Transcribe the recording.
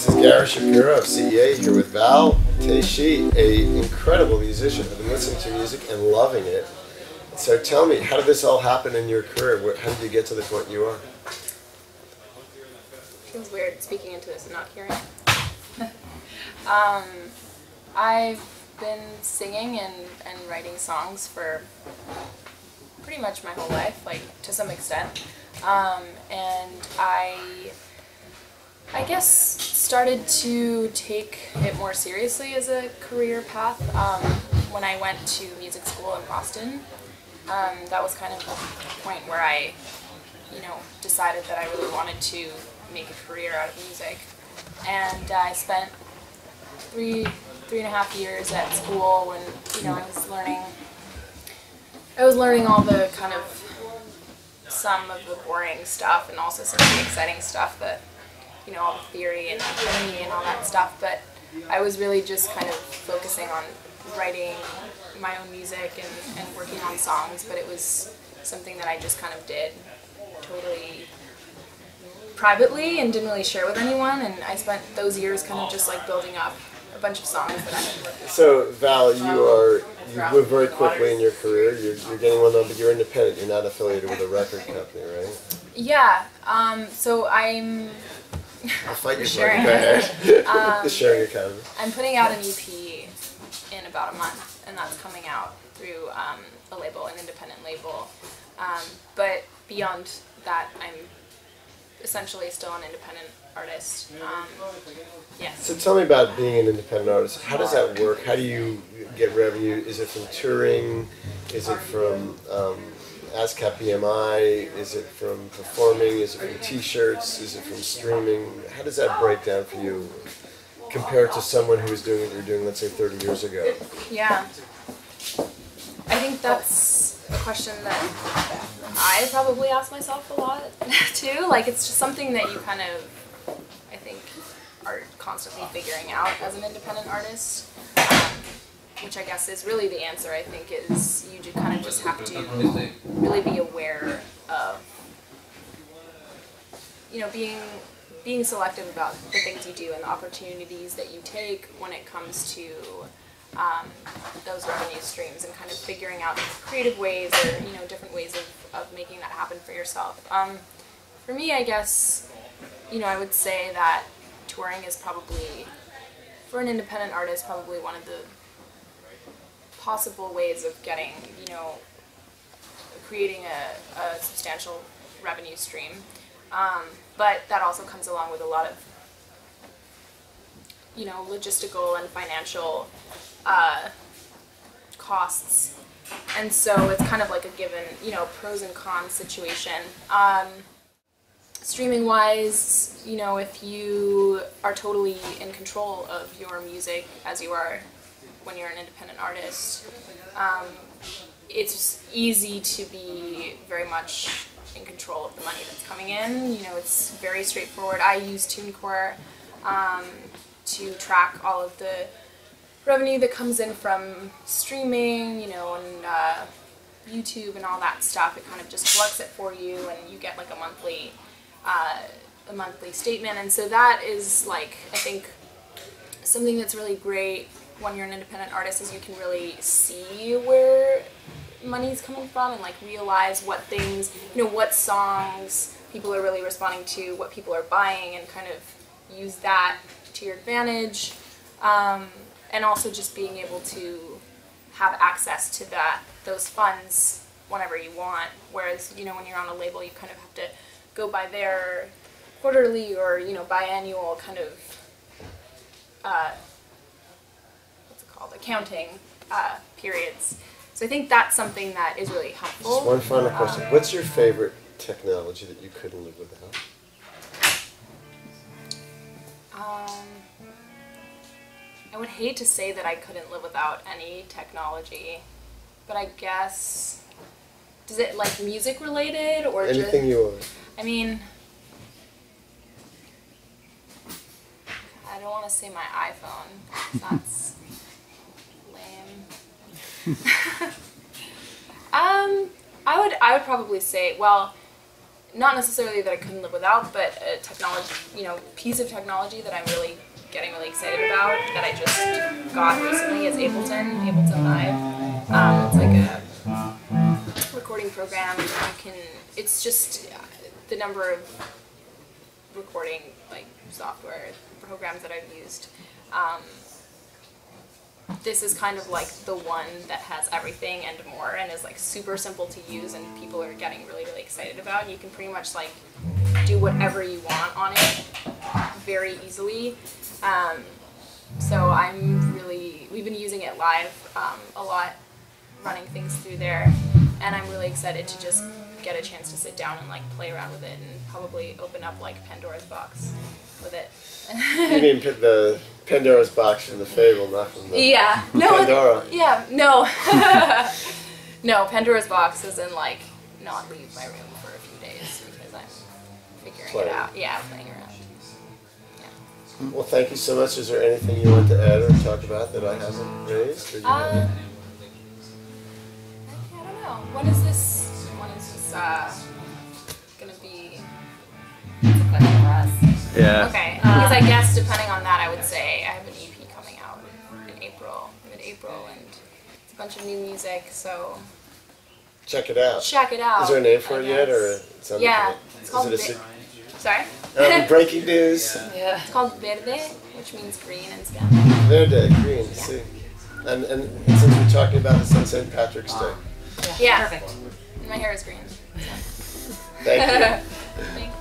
This is Gary Shapiro of CEA here with Tay She, an incredible musician. I've been listening to music and loving it. So tell me, how did this all happen in your career? How did you get to the point you are? Feels weird speaking into this and not hearing it. I've been singing and writing songs for pretty much my whole life, like to some extent. And I guess started to take it more seriously as a career path when I went to music school in Boston. That was kind of the point where I, decided that I really wanted to make a career out of music. And I spent three and a half years at school when, I was learning all the kind of some of the boring stuff and also some of the exciting stuff, that all the theory and harmony and all that stuff. But I was really just kind of focusing on writing my own music and working on songs, but it was something that I just kind of did totally privately and didn't really share with anyone, and I spent those years kind of just like building up a bunch of songs that I had worked on. So Val, you moved very quickly in your career. You're getting well known, but you're independent. You're not affiliated with a record company, right? Yeah. So I'm. I'll fight you for sharing. Go ahead. Sharing economy. I'm putting out an EP in about a month, and that's coming out through a label, an independent label. But beyond that, I'm essentially still an independent artist. Yes. So tell me about being an independent artist. How does that work? How do you get revenue? Is it from touring? Is it from ASCAP BMI? Is it from performing? Is it from t-shirts? Is it from streaming? How does that break down for you compared to someone who was doing what you were doing, let's say, 30 years ago? Yeah. I think that's a question that I probably ask myself a lot too. Like, it's just something that you kind of, I think, are constantly figuring out as an independent artist, which I guess is really the answer. I think is you kind of just have to really be aware of, being selective about the things you do and the opportunities that you take when it comes to those revenue streams, and kind of figuring out creative ways or different ways of making that happen for yourself. For me, I guess, I would say that touring is probably, for an independent artist, probably one of the possible ways of getting, creating a substantial revenue stream. But that also comes along with a lot of, logistical and financial costs. And so it's kind of like a given, pros and cons situation. Streaming wise, if you are totally in control of your music, as you are when you're an independent artist, it's easy to be very much in control of the money that's coming in. It's very straightforward. I use TuneCore to track all of the revenue that comes in from streaming, and YouTube and all that stuff. It kind of just collects it for you, and you get like a monthly statement. And so that is, like, I think something that's really great when you're an independent artist, is you can really see where money's coming from and like realize what things, what songs people are really responding to, what people are buying, and kind of use that to your advantage. And also just being able to have access to those funds whenever you want. Whereas, when you're on a label, you kind of have to go by their quarterly or, biannual kind of, accounting periods. So I think that's something that is really helpful. Just one final question. What's your favorite technology that you couldn't live without? I would hate to say that I couldn't live without any technology, but I guess, does it like music related or anything you want? I mean, I don't want to say my iPhone. That's lame. I would probably say, well, not necessarily that I couldn't live without, but a technology, piece of technology that I'm really getting really excited about that I just got recently is Ableton Live. It's like a recording program. It's just the number of recording software programs that I've used. This is kind of like the one that has everything and more, and is like super simple to use, and people are getting really, really excited about. You can pretty much like do whatever you want on it very easily. So we've been using it live a lot, running things through there, and I'm really excited to just get a chance to sit down and like play around with it, and probably open up like Pandora's box with it. You mean the Pandora's box from the Fable, not from the Pandora? No. No, Pandora's box is in like not leave my room for a few days because I'm figuring it out. Yeah, playing around. Well, thank you so much. Is there anything you want to add or talk about that I haven't raised? Or you I don't know. When is this gonna be? It's a question for us. Yeah. Okay. Because I guess depending on that, I would say I have an EP coming out in mid-April, and it's a bunch of new music. So check it out. Check it out. Is there a name for it yet, or something? Yeah, it's called. Sorry. Breaking news. Yeah. It's called Verde, which means green in Spanish. Verde, green. Yeah. See, and since we're talking about this on St. Patrick's Day. Yeah. Perfect. My hair is green. So. Thank you. Thanks.